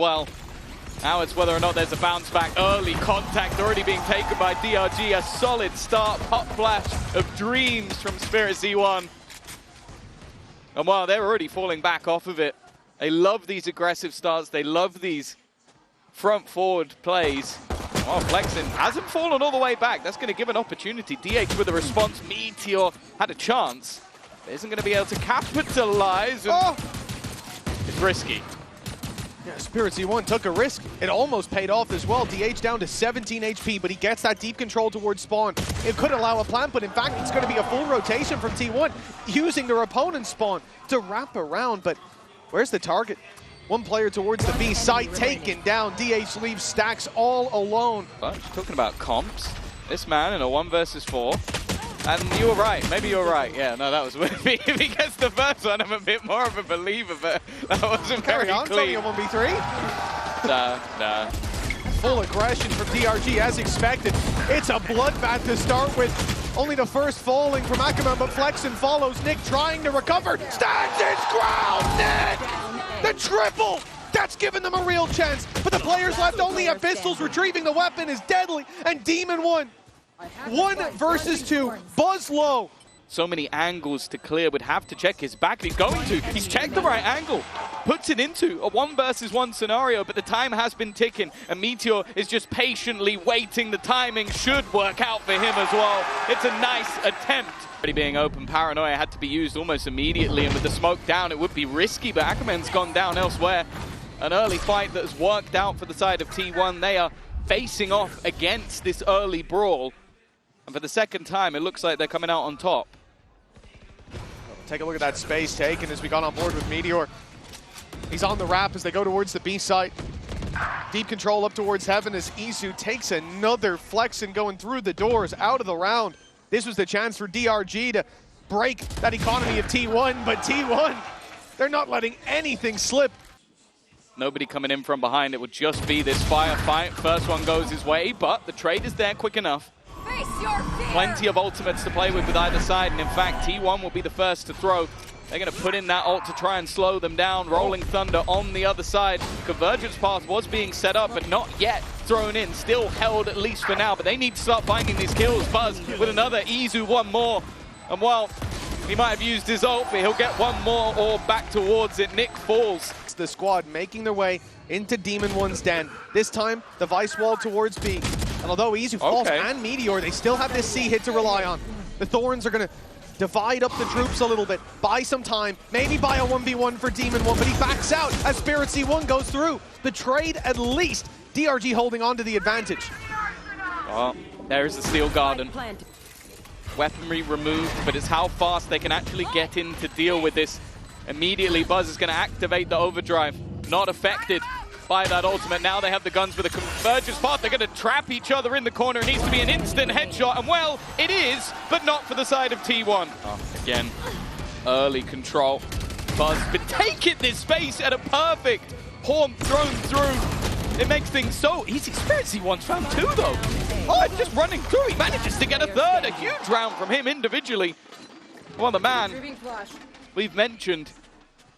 Well, now it's whether or not there's a bounce back. Early contact already being taken by DRG. A solid start, hot flash of dreams from Spirit Z1. And while they're already falling back off of it, they love these aggressive starts. They love these front-forward plays. Well, Flexin hasn't fallen all the way back. That's going to give an opportunity. DH with a response. Meteor had a chance. But isn't going to be able to capitalize. And it's risky. Yeah, Spirit Z1 took a risk. It almost paid off as well. DH down to 17 HP, but he gets that deep control towards spawn. It could allow a plant, but in fact, it's going to be a full rotation from T1, using their opponent's spawn to wrap around. But where's the target? One player towards the B site, taken down. DH leaves Stacks all alone. But talking about comps, this man in a 1 versus 4. And you were right. Maybe you were right. Yeah, no, that was with me. If he gets the first one, I'm a bit more of a believer, but that wasn't very clean. Carry on, it's only a 1v3. Nah. Full aggression from DRG as expected. It's a bloodbath to start with. Only the first falling from Ackerman, but Flexin follows. Nick trying to recover. Stacks its ground. Nick! The triple! That's given them a real chance. But the players left only have pistols. Retrieving the weapon is deadly. And Demon1. 1 versus 2. Buzz low. So many angles to clear. Would have to check his back. He's going to. He's checked the right angle. Puts it into a 1 versus 1 scenario, but the time has been ticking. And Meteor is just patiently waiting. The timing should work out for him as well. It's a nice attempt. Already being open, Paranoia had to be used almost immediately. And with the smoke down, it would be risky, but Ackerman's gone down elsewhere. An early fight that's worked out for the side of T1. They are facing off against this early brawl. And for the second time, it looks like they're coming out on top. Take a look at that space taken as we got on board with Meteor. He's on the wrap as they go towards the B site. Deep control up towards heaven as Isu takes another flex and going through the doors out of the round. This was the chance for DRG to break that economy of T1, but T1, they're not letting anything slip. Nobody coming in from behind. It would just be this firefight. First one goes his way, but the trade is there quick enough. Plenty of ultimates to play with either side, and in fact, T1 will be the first to throw. They're going to put in that ult to try and slow them down. Rolling Thunder on the other side. Convergence path was being set up, but not yet thrown in. Still held, at least for now, but they need to start finding these kills. Buzz with another Isu, 1 more. And while he might have used his ult, but he'll get 1 more or back towards it. Nick falls. The squad making their way into Demon1's den. This time, the Vice wall towards B. And although Isu falls and Meteor, they still have this C hit to rely on. The Thorns are going to divide up the troops a little bit, buy some time, maybe buy a 1v1 for Demon1, but he backs out as Spirit Z1 goes through. The trade, at least, DRG holding on to the advantage. Well, there's the Steel Garden. Weaponry removed, but it's how fast they can actually get in to deal with this. Immediately, Buzz is going to activate the overdrive. Not affected by that ultimate. Now they have the guns with a convergence path. They're going to trap each other in the corner. It needs to be an instant headshot. And well, it is, but not for the side of T1. Again, early control. Buzz been taking this space at a perfect horn thrown through. It makes things so easy. Spirit Z1's found 2 though. Oh, just running through. He manages to get a 3rd. A huge round from him individually. Well, the man we've mentioned,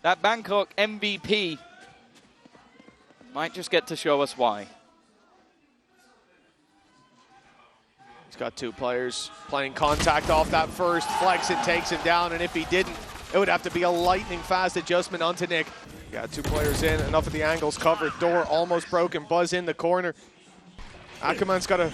that Bangkok MVP, might just get to show us why. He's got 2 players playing contact off that first flex. It takes him down, and if he didn't, it would have to be a lightning fast adjustment onto Nick. Got 2 players in, enough of the angles covered. Door almost broken, Buzz in the corner. Ackerman's got a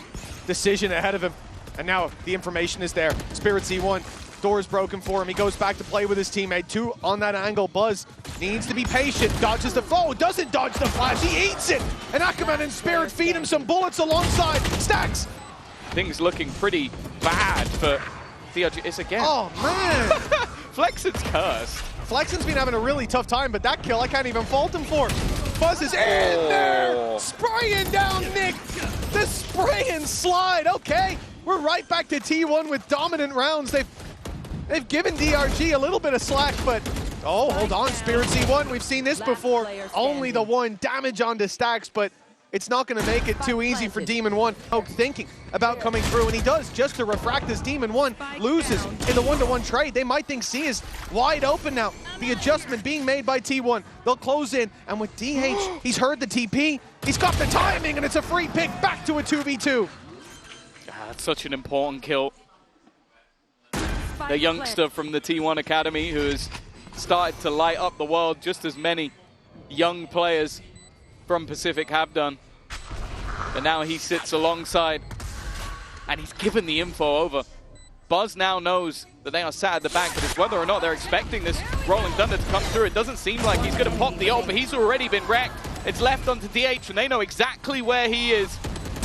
decision ahead of him, and now the information is there. Spirit Z1. Door is broken for him. He goes back to play with his teammate. 2 on that angle. Buzz needs to be patient. Dodges the foe. Doesn't dodge the flash. He eats it. And Ackerman and Spirit feed him some bullets alongside. Stacks. Things looking pretty bad for DRG. It's again. Oh, man. Flexin's cursed. Flexin's been having a really tough time, but that kill I can't even fault him for. Buzz is in there. Spraying down Nick. The spray and slide. Okay. We're right back to T1 with dominant rounds. They've given DRG a little bit of slack, but oh, hold on, Spirit Z1, we've seen this before. Only the 1 damage onto Stacks, but it's it's not going to make it too easy for Demon1. Thinking about coming through, and he does, just to refract as Demon1 loses in the one-to-one trade. They might think C is wide open now. The adjustment being made by T1. They'll close in, and with DH, he's heard the TP. He's got the timing, and it's a free pick back to a 2v2. That's such an important kill. The youngster from the T1 Academy who has started to light up the world just as many young players from Pacific have done. But now he sits alongside and he's given the info over. Buzz now knows that they are sat at the back, but it's whether or not they're expecting this Rolling Thunder to come through. It doesn't seem like he's going to pop the ult, but he's already been wrecked. It's left onto DH, and they know exactly where he is.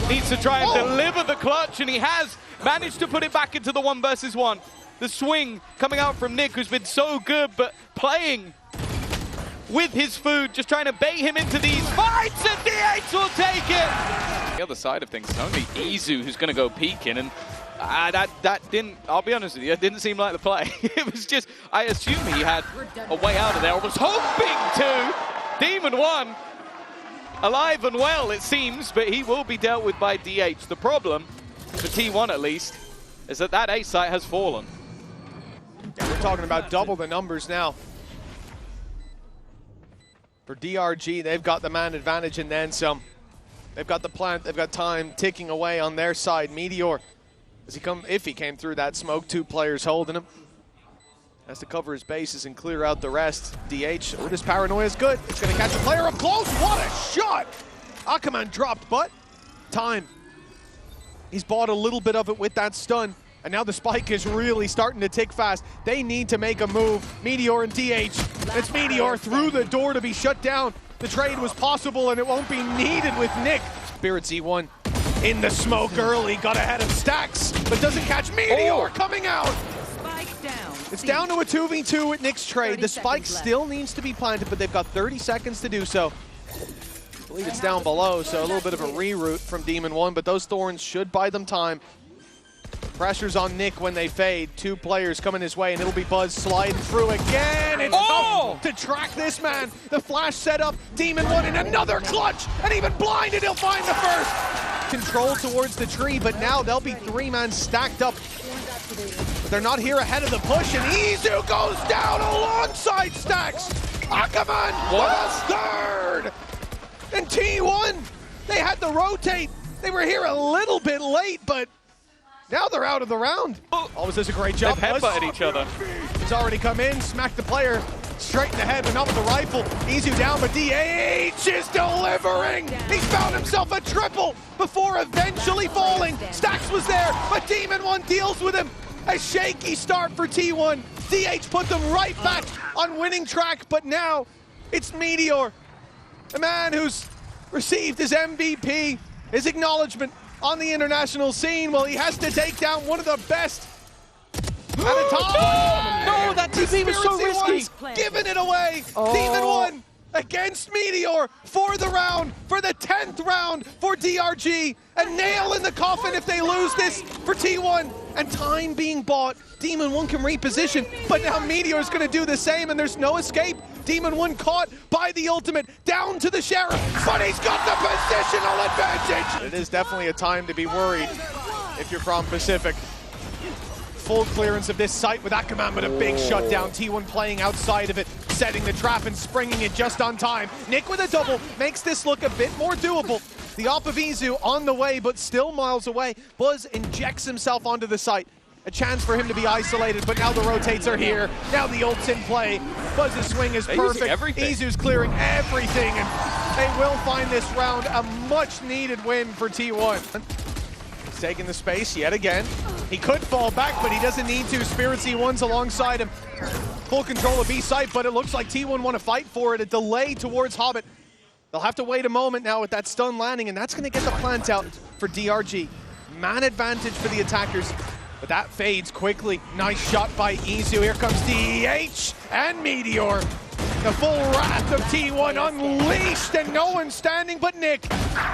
Needs to try and deliver the clutch, and he has managed to put it back into the 1 versus 1. The swing coming out from Nick, who's been so good, but playing with his food, just trying to bait him into these fights, and DH will take it! The other side of things, it's only Izu who's going to go peeking, and that didn't, I'll be honest with you, it didn't seem like the play. It was just, I assume he had a way out of there. I was hoping to. Demon1, alive and well, it seems, but he will be dealt with by DH. The problem, for T1 at least, is that that A site has fallen. Yeah, we're talking about double the numbers now. For DRG, they've got the man advantage and then some. They've got the plant, they've got time ticking away on their side. Meteor, if he came through that smoke, 2 players holding him. Has to cover his bases and clear out the rest. DH, this paranoia is good. It's gonna catch a player up close. What a shot! Akaman dropped, but time. He's bought a little bit of it with that stun. And now the spike is really starting to tick fast. They need to make a move. Meteor and DH. It's Meteor through the door to be shut down. The trade was possible and it won't be needed with Nick. Spirit Z1 in the smoke early. Got ahead of Stacks, but doesn't catch Meteor coming out. It's down to a 2v2 with Nick's trade. The spike still needs to be planted, but they've got 30 seconds to do so. I believe it's down below, so a little bit of a reroute from Demon1, but those thorns should buy them time. Pressure's on Nick when they fade. 2 players coming his way, and it'll be Buzz sliding through again. It's tough to track this man. The flash set up. Demon1 in another clutch, and even blinded, he'll find the first. Control towards the tree, but now they'll be 3-man stacked up. But they're not here ahead of the push, and Izu goes down alongside Stacks. Akaman was third. And T1, they had to rotate. They were here a little bit late, but now they're out of the round. Always does a great job. They've headbutted each other. He's already come in, smacked the player straight in the head, but not with the rifle. Izu down, but DH is delivering. He's found himself a triple before eventually falling. Stacks was there, but Demon1 deals with him. A shaky start for T1. DH put them right back on winning track, but now it's Meteor, a man who's received his MVP, his acknowledgement on the international scene. Well, he has to take down one of the best at a time. No, that TP was so risky. Giving it away. Demon1 against Meteor for the round, for the 10th round for DRG. A nail in the coffin if they lose this for T1. And time being bought. Demon1 can reposition, but now Meteor's gonna do the same, and there's no escape. Demon1 caught by the ultimate, down to the Sheriff, but he's got the positional advantage! It is definitely a time to be worried if you're from Pacific. Full clearance of this site with Akaman, but a big shutdown. T1 playing outside of it, setting the trap and springing it just on time. Nick with a double makes this look a bit more doable. The op of Izu on the way, but still miles away. Buzz injects himself onto the site. A chance for him to be isolated, but now the rotates are here. Now the ult's in play. Buzz's swing is perfect. Izu's clearing everything, and they will find this round a much-needed win for T1. He's taking the space yet again. He could fall back, but he doesn't need to. Spirit C1's alongside him. Full control of B site, but it looks like T1 want to fight for it. A delay towards Hobbit. They'll have to wait a moment now with that stun landing, and that's going to get the plant out for DRG. Man advantage for the attackers. But that fades quickly. Nice shot by Izu. Here comes DH and Meteor. The full wrath of T1 unleashed, and no one standing but Nick.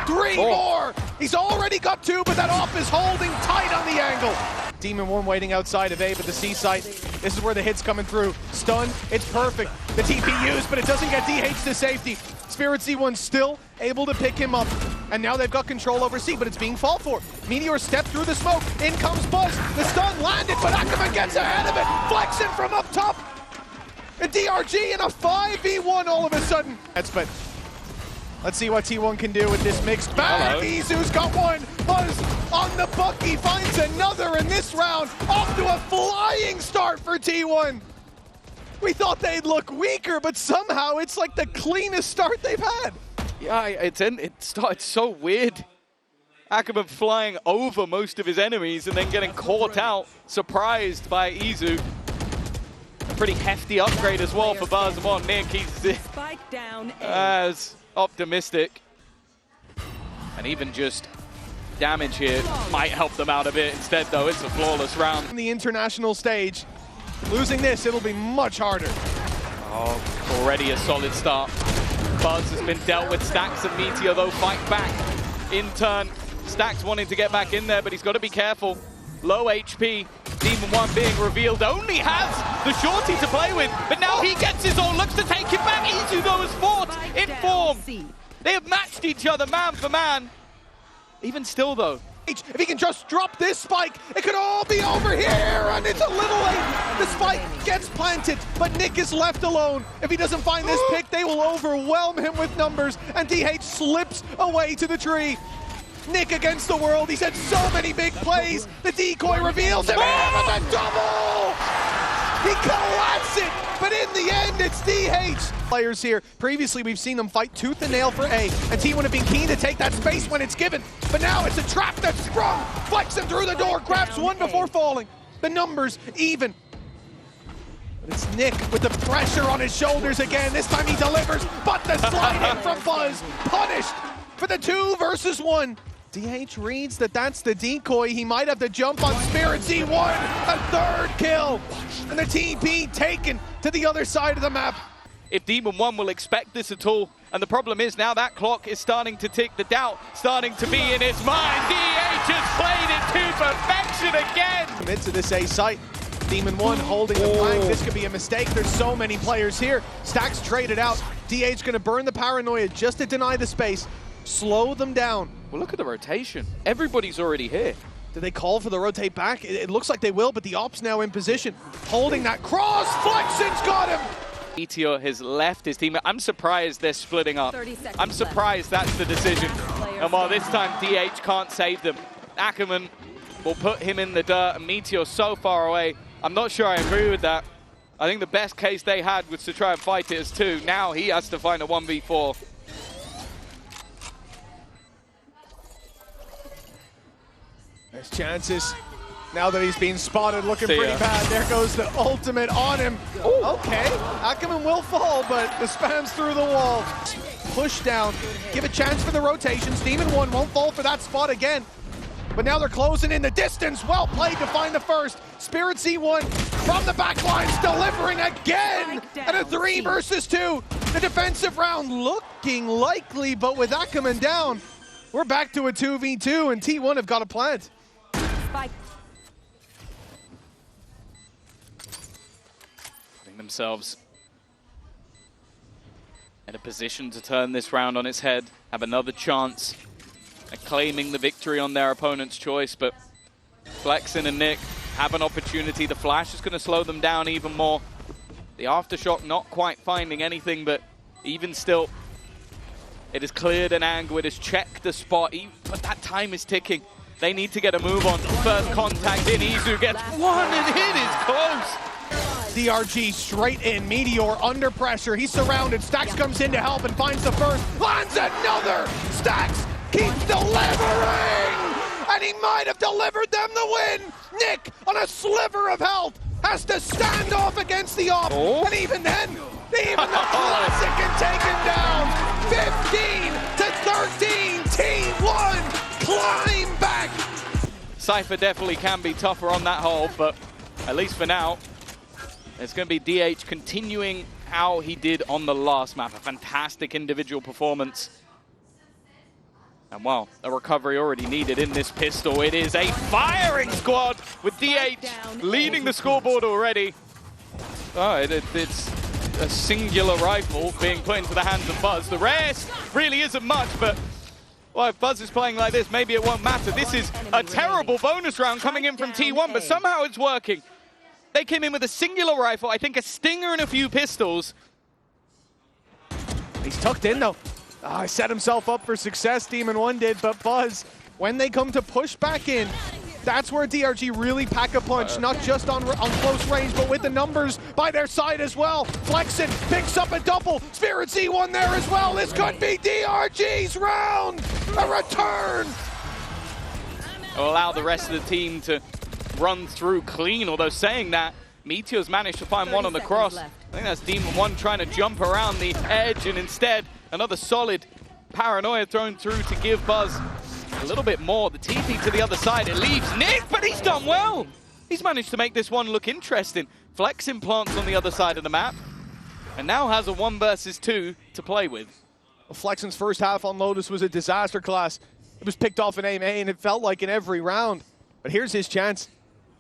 3 more. He's already got 2, but that off is holding tight on the angle. Demon1 waiting outside of A, but the C site. This is where the hit's coming through. Stun, it's perfect. The TP used, but it doesn't get DH to safety. Spirit Z1 still able to pick him up. And now they've got control over C, but it's being fought for. Meteor steps through the smoke. In comes Buzz. The stun landed, but Ackerman gets ahead of it. Flexing from up top. A DRG and a 5v1 all of a sudden. But let's see what T1 can do with this mixed bag. Izu's got one. Buzz on the Bucky finds another in this round. Off to a flying start for T1. We thought they'd look weaker, but somehow it's like the cleanest start they've had. Yeah, it started so weird. Ackerman flying over most of his enemies and then getting caught out, surprised by Izu. A pretty hefty upgrade as well for Buzz. Come on, Nick, he's as optimistic. And even just damage here might help them out a bit. Instead, though, it's a flawless round. On the international stage, losing this, it'll be much harder. Oh, already a solid start. Buzz has been dealt with. Stax and Meteor, though, fight back in turn. Stax wanting to get back in there, but he's got to be careful. Low HP. Demon1 being revealed. Only has the shorty to play with, but now he gets his own. Looks to take him back. Izu, though, is fought in form. They have matched each other man for man. Even still, though. If he can just drop this spike, it could all be over here, and it's a little late. The spike gets planted, but Nick is left alone. If he doesn't find this pick, they will overwhelm him with numbers, and DH slips away to the tree. Nick against the world. He's had so many big plays. The decoy reveals him, and the double! He collapsed it, but in the end, it's DH. Players here. Previously, we've seen them fight tooth and nail for A, and T1 have been keen to take that space when it's given. But now it's a trap that's sprung. Flexing through the door, grabs one before falling. The numbers even. But it's Nick with the pressure on his shoulders again. This time he delivers, but the slide in from Buzz. Punished for the 2 versus 1. DH reads that that's the decoy. He might have to jump on Spirit Z1. A 3rd kill. And the TP taken to the other side of the map. If Demon1 will expect this at all, and the problem is now that clock is starting to tick, the doubt starting to be in his mind. DH has played it to perfection again. Commit to this A site. Demon1 holding the flank. This could be a mistake. There's so many players here. Stax traded out. DH gonna burn the paranoia just to deny the space. Slow them down. Well, look at the rotation. Everybody's already here. Do they call for the rotate back? It looks like they will, but the Ops now in position. Holding that cross. Flexion's got him. Meteor has left his team. I'm surprised they're splitting up. I'm surprised that's the decision. And while this time DH can't save them, Ackerman will put him in the dirt, and Meteor so far away. I'm not sure I agree with that. I think the best case they had was to try and fight it as 2. Now he has to find a 1v4. There's chances. Now that he's being spotted, looking pretty bad. There goes the ultimate on him. Ooh. Okay, Ackerman will fall, but the spam's through the wall. Push down, give a chance for the rotations. Demon1 won't fall for that spot again. But now they're closing in the distance. Well played to find the first. Spirit Z1 from the back lines, delivering again. And a 3 versus 2. The defensive round looking likely, but with Ackerman down, we're back to a 2v2, and T1 have got a plant. Spike. Putting themselves in a position to turn this round on its head, have another chance at claiming the victory on their opponent's choice, but Flexin and Nick have an opportunity. The flash is going to slow them down even more. The aftershock not quite finding anything, but even still, it has cleared an angle, it has checked the spot, but that time is ticking. They need to get a move on. First contact in, Izu gets one, and it is close. DRG straight in, Meteor under pressure. He's surrounded, Stax comes in to help and finds the first. Lands another! Stax keeps delivering! And he might have delivered them the win! Nick, on a sliver of health, has to stand off against the Op. And even then, even the classic can take him down. 15 to 13, T1 climb back. Cypher definitely can be tougher on that hole, but at least for now, it's going to be DH continuing how he did on the last map. A fantastic individual performance. And well, a recovery already needed in this pistol. It is a firing squad with DH leading the scoreboard already. Oh, it's a singular rifle being put into the hands of Buzz. The rest really isn't much, but well, if Buzz is playing like this, maybe it won't matter. This is a terrible bonus round coming in from T1, but somehow it's working. They came in with a singular rifle, I think a stinger and a few pistols. He's tucked in though. He set himself up for success, Demon1 did, but Buzz, when they come to push back in, that's where DRG really pack a punch, not just on close range, but with the numbers by their side as well. Flexen picks up a double. Spirit Z1 there as well. This could be DRG's round. A return. Will allow the rest of the team to run through clean, although saying that, Meteor's managed to find one on the cross. I think that's Demon1 trying to jump around the edge, and instead, another solid paranoia thrown through to give Buzz a little bit more. The TP to the other side, it leaves Nick, but he's done well. He's managed to make this one look interesting. Flex implants on the other side of the map, and now has a 1 versus 2 to play with. Well, Flexen's first half on Lotus was a disaster class. It was picked off in A main, and it felt like in every round. But here's his chance.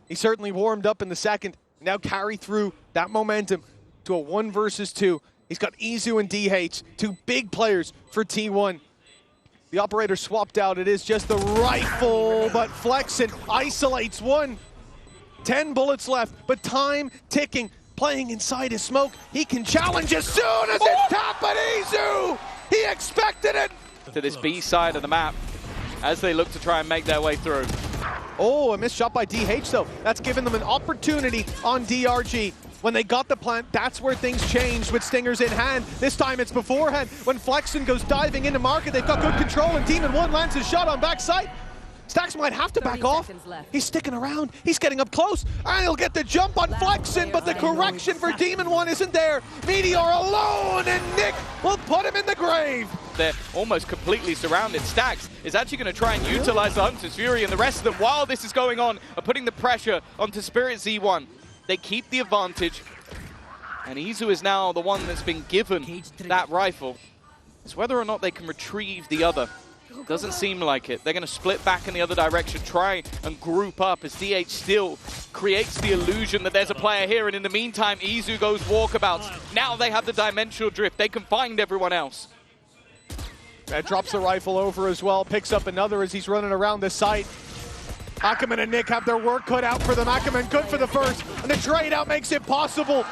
He certainly warmed up in the second. Now carry through that momentum to a 1 versus 2. He's got Izu and DH, 2 big players for T1. The operator swapped out. It is just the rifle, but Flexen isolates one. 10 bullets left, but time ticking. Playing inside his smoke. He can challenge as soon as it's tapped, but Izu! He expected it! To this B side of the map as they look to try and make their way through. Oh, a missed shot by DH though. That's given them an opportunity on DRG. When they got the plant, that's where things changed with Stingers in hand. This time it's beforehand. When Flexen goes diving into market, they've got good control, and Demon1 lands his shot on backside. Stax might have to back off. He's sticking around. He's getting up close, and he'll get the jump on Flexen, but the correction for Demon1 isn't there. Meteor alone, and Nick will put him in the grave. They're almost completely surrounded. Stax is actually going to try and utilize the Hunter's Fury, and the rest of them, while this is going on, are putting the pressure onto Spirit Z1. They keep the advantage, and Izu is now the one that's been given that rifle. It's whether or not they can retrieve the other. Doesn't seem like it. They're going to split back in the other direction, try and group up as DH still creates the illusion that there's a player here, and in the meantime, Izu goes walkabouts. Now they have the dimensional drift. They can find everyone else. Drops the rifle over as well, picks up another as he's running around the site. Ackerman and Nick have their work cut out for them. Ackerman good for the first, and the trade out makes it possible.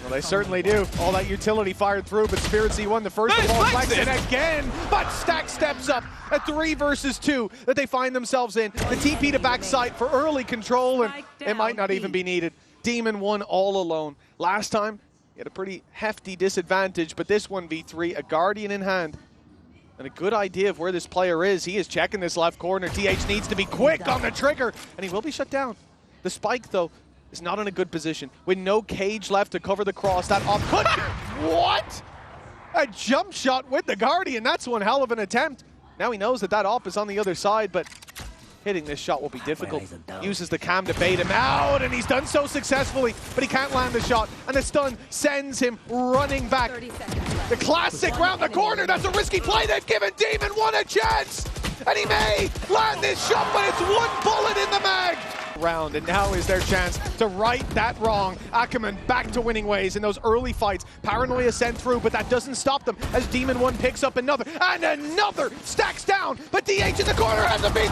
Well, they certainly do. All that utility fired through, but Spirit Z1 the first of all. Flexen again, but Stack steps up. A 3 versus 2 that they find themselves in. The TP to backside for early control, and it might not even be needed. Demon1 all alone. Last time, he had a pretty hefty disadvantage, but this 1v3, a Guardian in hand. And a good idea of where this player is. He is checking this left corner. DH needs to be quick on the trigger, and he will be shut down. The spike, though, is not in a good position. With no cage left to cover the cross, that off could... What? A jump shot with the Guardian. That's one hell of an attempt. Now he knows that that op is on the other side, but hitting this shot will be difficult. Uses the cam to bait him out, and he's done so successfully, but he can't land the shot, and the stun sends him running back. The classic round the corner, that's a risky play. They've given Demon1 a chance, and he may land this shot, but it's 1 bullet in the mag. Round, and now is their chance to right that wrong. Ackerman back to winning ways in those early fights. Paranoia sent through, but that doesn't stop them as Demon1 picks up another, and another. Stacks down, but DH in the corner has a beat.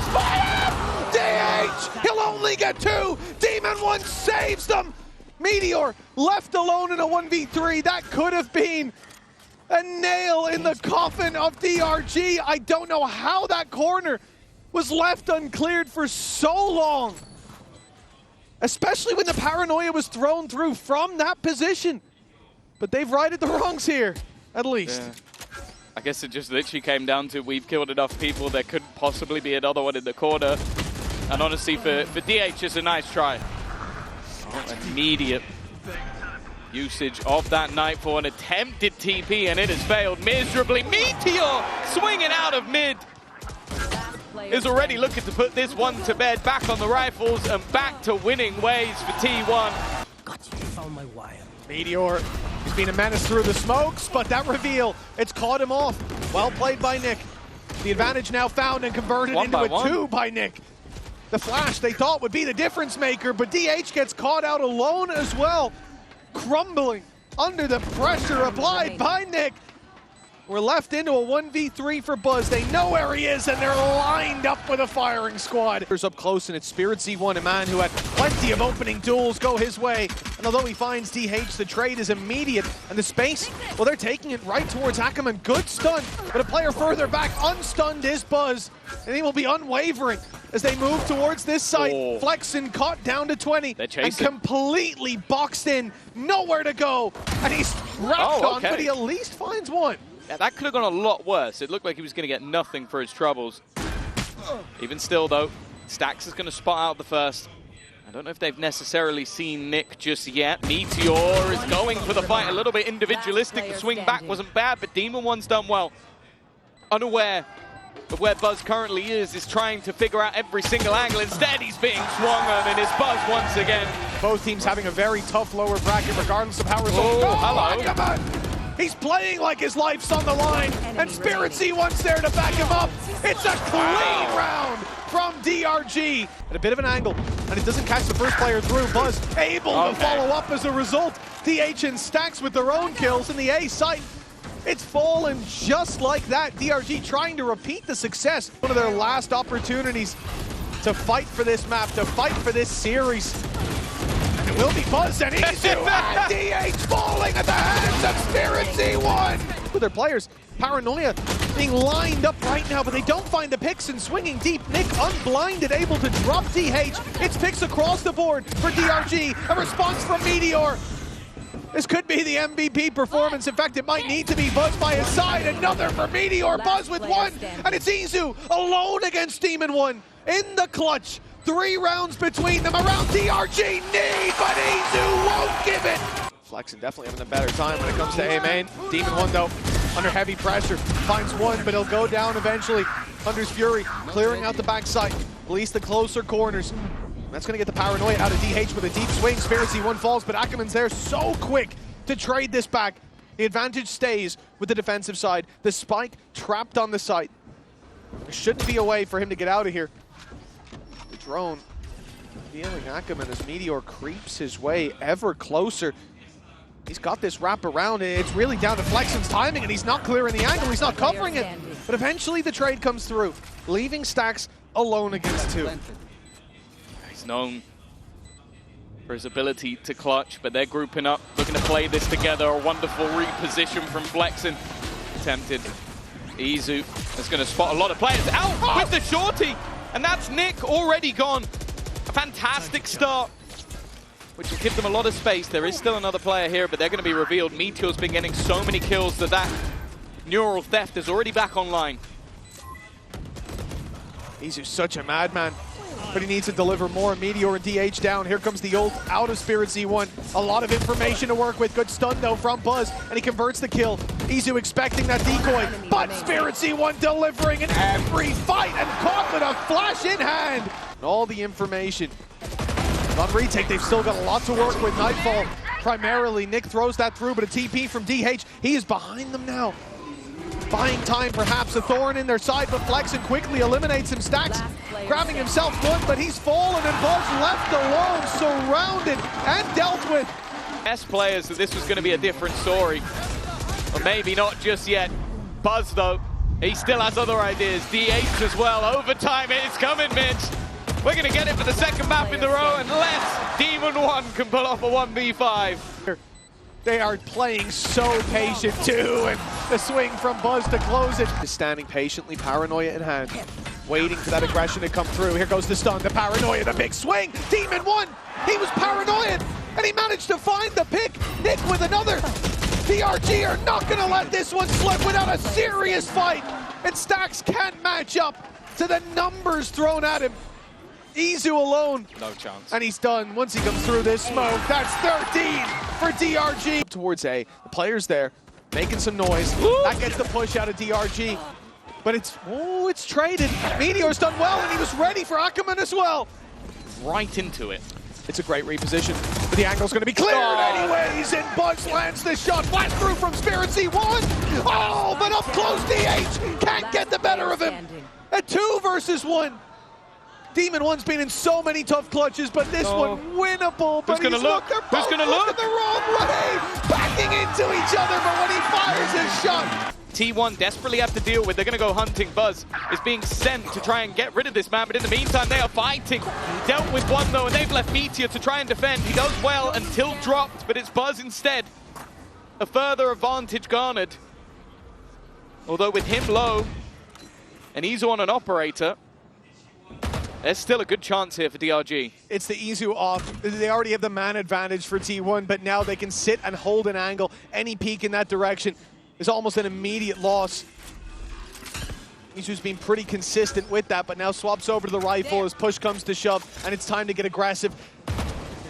DH, he'll only get 2. Demon1 saves them. Meteor left alone in a 1v3. That could have been a nail in the coffin of DRG. I don't know how that corner was left uncleared for so long. Especially when the paranoia was thrown through from that position. But they've righted the wrongs here, at least. Yeah. I guess it just literally came down to we've killed enough people, there could possibly be another one in the corner. And honestly, for DH, it's a nice try. Oh, immediate usage of that Nightfall, an attempted TP, and it has failed miserably. Meteor swinging out of mid. Is already looking to put this one to bed, back on the rifles and back to winning ways for T1. Found my wire. Meteor, he's been a menace through the smokes, but that reveal, it's caught him off. Well played by Nick. The advantage now found and converted into a 2 by Nick. The flash they thought would be the difference maker, but DH gets caught out alone as well. Crumbling under the pressure applied by Nick. We're left into a 1v3 for Buzz. They know where he is, and they're lined up with a firing squad. Here's up close, and it's Spirit Z1, a man who had plenty of opening duels go his way. And although he finds DH, the trade is immediate. And the space, well, they're taking it right towards Ackerman. Good stun, but a player further back, unstunned is Buzz. And he will be unwavering as they move towards this site. Oh. Flexen caught down to 20 and completely boxed in. Nowhere to go. And he's wrapped on, but he at least finds one. Yeah, that could have gone a lot worse. It looked like he was going to get nothing for his troubles. Even still, though, Stax is going to spot out the first. I don't know if they've necessarily seen Nick just yet. Meteor is going for the fight, a little bit individualistic. The swing back wasn't bad, but Demon1's done well. Unaware of where Buzz currently is trying to figure out every single angle. Instead, he's being swung on, and it's Buzz once again. Both teams having a very tough lower bracket, regardless of how results go. Hello. He's playing like his life's on the line, and Spirit Z1's there to back him up. It's a clean round from DRG. At a bit of an angle, and it doesn't catch the first player through. Buzz able to follow up as a result. DH and Stacks with their own kills in the A site. It's fallen just like that. DRG trying to repeat the success. One of their last opportunities to fight for this map, to fight for this series. It will be Buzz and Izu and DH falling at the hands of Spirit Z1. With their players, Paranoia being lined up right now, but they don't find the picks and swinging deep. Nick unblinded, able to drop DH. It's picks across the board for DRG. A response from Meteor. This could be the MVP performance. In fact, it might need to be. Buzz by his side. Another for Meteor. Buzz with one. And it's Izu alone against Demon1 in the clutch. 3 rounds between them around DRG need, but Izu won't give it. Flexen definitely having a better time when it comes to A main. Demon1 though, under heavy pressure, finds one, but he'll go down eventually. Thunder's Fury clearing out the backside, at least the closer corners. That's going to get the Paranoia out of DH with a deep swing. Spirit Z1 falls, but Ackerman's there so quick to trade this back. The advantage stays with the defensive side. The spike trapped on the site. There shouldn't be a way for him to get out of here. The drone feeling Ackerman as Meteor creeps his way ever closer. He's got this wrap around. It's really down to Flexen's timing, and he's not clearing the angle. He's not covering it. But eventually the trade comes through, leaving Stax alone against 2. He's known for his ability to clutch, but they're grouping up, looking to play this together. A wonderful reposition from Flexen. Tempted. Izu is going to spot a lot of players out with the shorty. And that's Nick already gone. A fantastic start, which will give them a lot of space. There is still another player here, but they're going to be revealed. Meteor's been getting so many kills that neural theft is already back online. Izu's such a madman, but he needs to deliver more. Meteor and DH down. Here comes the ult out of Spirit Z1. A lot of information to work with. Good stun though from Buzz, and he converts the kill. Izu expecting that decoy, but Spirit Z1 delivering in every fight and caught with a flash in hand. And all the information. On retake, they've still got a lot to work with. Nightfall primarily. Nick throws that through, but a TP from DH. He is behind them now. Buying time, perhaps a thorn in their side, but Flexen quickly eliminates him. Stacks grabbing himself one, but he's fallen and Buzz left alone, surrounded and dealt with. Best players that this was going to be a different story, or maybe not just yet. Buzz though, he still has other ideas. DH as well. Overtime, it's coming, Mitch. We're going to get it for the second map in the row, unless Demon1 can pull off a 1v5. They are playing so patient too, and the swing from Buzz to close it. Is standing patiently, Paranoia in hand, waiting for that aggression to come through. Here goes the stun, the Paranoia, the big swing. Demon1, he was paranoid, and he managed to find the pick. Nick with another. DRG are not going to let this one slip without a serious fight, and Stax can't match up to the numbers thrown at him. Izu alone. No chance. And he's done once he comes through this smoke. That's 13 for DRG. Towards A. The player's there, making some noise. That gets the push out of DRG. But it's traded. Meteor's done well, and he was ready for Ackerman as well. Right into it. It's a great reposition. But the angle's going to be cleared anyways, and Buzz lands the shot. Flash through from Spirit Z1. Oh, but up close DH can't get the better of him. A 2 versus 1. Demon1's been in so many tough clutches, but this one winnable. But Who's gonna look? Who's gonna look? Looking the wrong way, backing into each other. But when he fires his shot, T1 desperately have to deal with. They're going to go hunting. Buzz is being sent to try and get rid of this man, but in the meantime, they are fighting. He dealt with one, though, and they've left Meteor to try and defend. He does well until dropped, but it's Buzz instead. A further advantage garnered. Although with him low, and he's on an operator, there's still a good chance here for DRG. it's the Izu off. They already have the man advantage for T1, but now they can sit and hold an angle. Any peek in that direction is almost an immediate loss. Izu's been pretty consistent with that, but now swaps over to the rifle as push comes to shove, and it's time to get aggressive.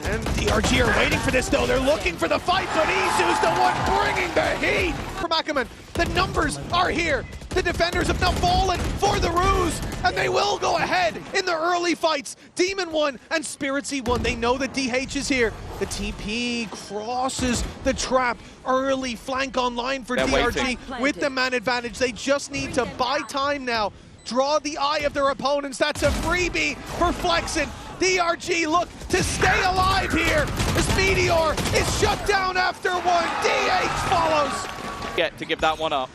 And DRG are waiting for this, though. They're looking for the fight, but Izu's the one bringing the heat. For Ackerman, the numbers are here. The defenders have now fallen for the ruse, and they will go ahead in the early fights. Demon1 and Spirit Z1, they know that DH is here. The TP crosses the trap. Early flank online for DRG with the man advantage. They just need to buy time now. Draw the eye of their opponents. That's a freebie for Flexin. DRG look to stay alive here as Meteor is shut down after one. DH follows. Get to give that one up.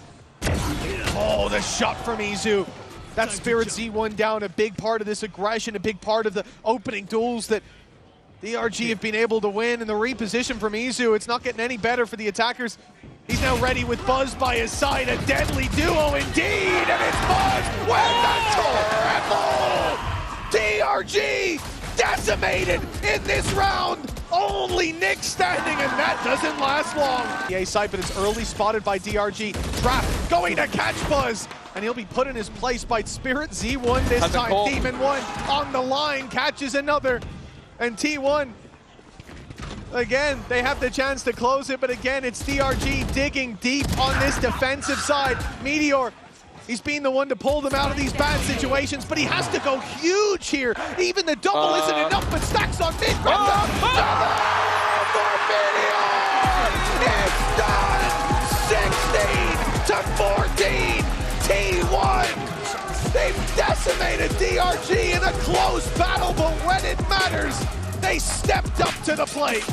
Oh, the shot from Izu. That Spirit Z1 down, a big part of this aggression, a big part of the opening duels that DRG have been able to win, and the reposition from Izu, it's not getting any better for the attackers. He's now ready with Buzz by his side, a deadly duo indeed, and it's Buzz with the triple! DRG decimated in this round! Only Nick standing, and that doesn't last long. The A side, but it's early spotted by DRG. Trap going to catch Buzz, and he'll be put in his place by Spirit Z1 this time. Demon1 on the line, catches another, and T1, again, they have the chance to close it, but again, it's DRG digging deep on this defensive side. Meteor, he's been the one to pull them out of these bad situations, but he has to go huge here. Even the double isn't enough, but stacks on mid. Double for Meteor! It's done! 16 to 14! T1! They've decimated DRG in a close battle, but when it matters, they stepped up to the plate.